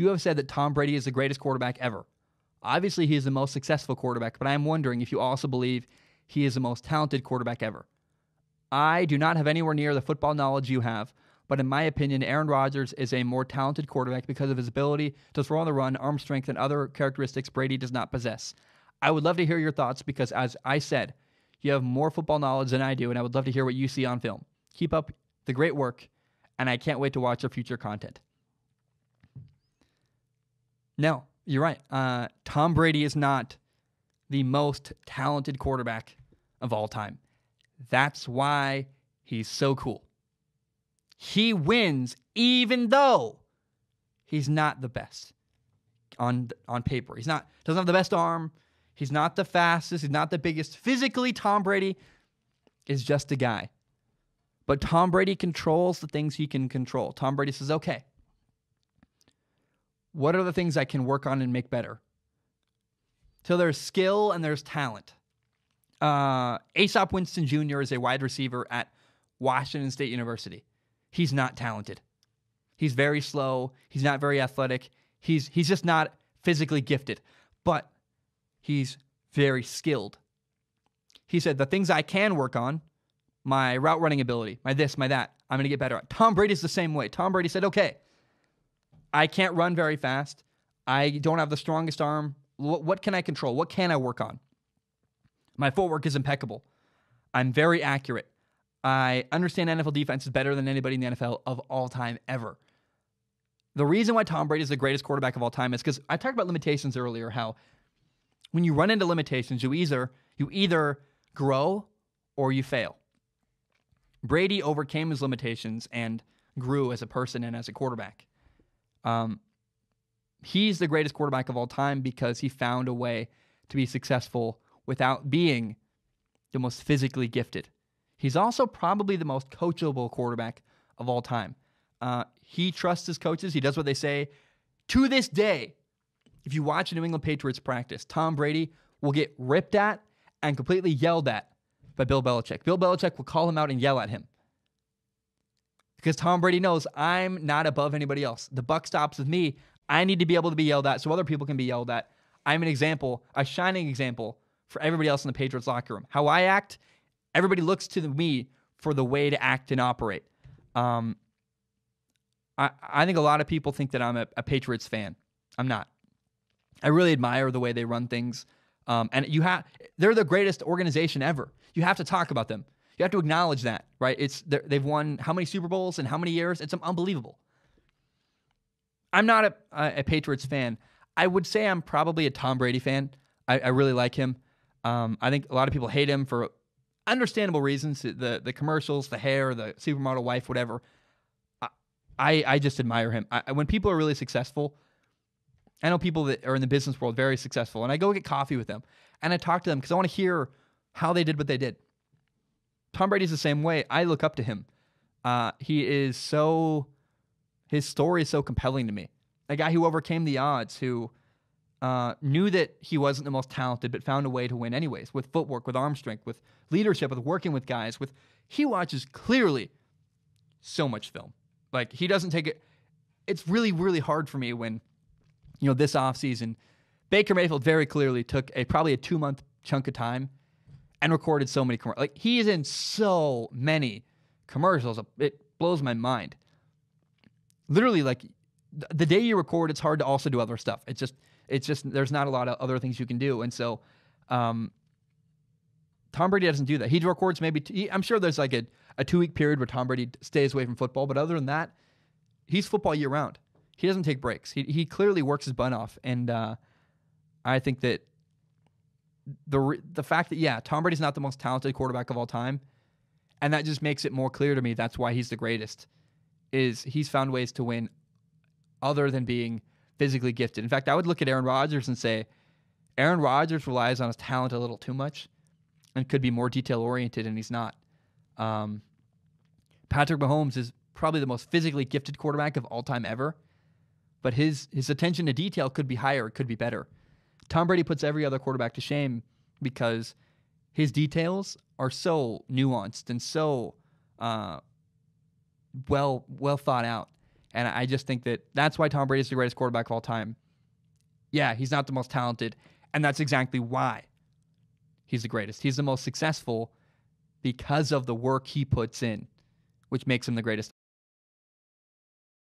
You have said that Tom Brady is the greatest quarterback ever. Obviously, he is the most successful quarterback, but I am wondering if you also believe he is the most talented quarterback ever. I do not have anywhere near the football knowledge you have, but in my opinion, Aaron Rodgers is a more talented quarterback because of his ability to throw on the run, arm strength, and other characteristics Brady does not possess. I would love to hear your thoughts because, as I said, you have more football knowledge than I do, and I would love to hear what you see on film. Keep up the great work, and I can't wait to watch your future content. No, you're right. Tom Brady is not the most talented quarterback of all time. That's why he's so cool. He wins even though he's not the best on paper. Doesn't have the best arm. He's not the fastest. He's not the biggest. Physically, Tom Brady is just a guy. But Tom Brady controls the things he can control. Tom Brady says, okay, what are the things I can work on and make better? So there's skill and there's talent. Aesop Winston Jr. is a wide receiver at Washington State University. He's not talented. He's very slow. He's not very athletic. He's just not physically gifted. But he's very skilled. He said, the things I can work on, my route running ability, my this, my that, I'm going to get better at. Tom Brady's the same way. Tom Brady said, okay, I can't run very fast. I don't have the strongest arm. What can I control? What can I work on? My footwork is impeccable. I'm very accurate. I understand NFL defenses better than anybody in the NFL of all time ever. The reason why Tom Brady is the greatest quarterback of all time is because I talked about limitations earlier, how when you run into limitations, you either grow or you fail. Brady overcame his limitations and grew as a person and as a quarterback. He's the greatest quarterback of all time because he found a way to be successful without being the most physically gifted. He's also probably the most coachable quarterback of all time. He trusts his coaches. He does what they say. To this day, if you watch a New England Patriots practice, Tom Brady will get ripped at and completely yelled at by Bill Belichick. Bill Belichick will call him out and yell at him. Because Tom Brady knows I'm not above anybody else. The buck stops with me. I need to be able to be yelled at so other people can be yelled at. I'm an example, a shining example for everybody else in the Patriots locker room. How I act, everybody looks to me for the way to act and operate. I think a lot of people think that I'm a Patriots fan. I'm not. I really admire the way they run things. And they're the greatest organization ever. You have to talk about them. You have to acknowledge that, right? They've won how many Super Bowls in how many years? It's unbelievable. I'm not a Patriots fan. I would say I'm probably a Tom Brady fan. I really like him. I think a lot of people hate him for understandable reasons. The commercials, the hair, the supermodel wife, whatever. I just admire him. When people are really successful, I know people that are in the business world very successful, and I go get coffee with them, and I talk to them because I want to hear how they did what they did. Tom Brady's the same way. I look up to him. His story is so compelling to me. A guy who overcame the odds, who knew that he wasn't the most talented, but found a way to win anyways, with footwork, with arm strength, with leadership, with working with guys. He watches clearly so much film. Like, he doesn't take it. It's really, really hard for me when, this offseason, Baker Mayfield very clearly took probably a 2-month chunk of time and recorded so many commercials. Like, he is in so many commercials. It blows my mind. Literally, like, the day you record, it's hard to also do other stuff. It's just there's not a lot of other things you can do. And so Tom Brady doesn't do that. He records maybe, I'm sure there's like a 2-week period where Tom Brady stays away from football, but other than that, he's football year round. He doesn't take breaks. He clearly works his butt off. And I think that the fact that, Tom Brady's not the most talented quarterback of all time, and that just makes it more clear to me that's why he's the greatest, is he's found ways to win other than being physically gifted. In fact, I would look at Aaron Rodgers and say, Aaron Rodgers relies on his talent a little too much and could be more detail-oriented, and he's not. Patrick Mahomes is probably the most physically gifted quarterback of all time ever, but his attention to detail could be higher, it could be better. Tom Brady puts every other quarterback to shame because his details are so nuanced and so well thought out. And I just think that that's why Tom Brady is the greatest quarterback of all time. Yeah, he's not the most talented, and that's exactly why he's the greatest. He's the most successful because of the work he puts in, which makes him the greatest.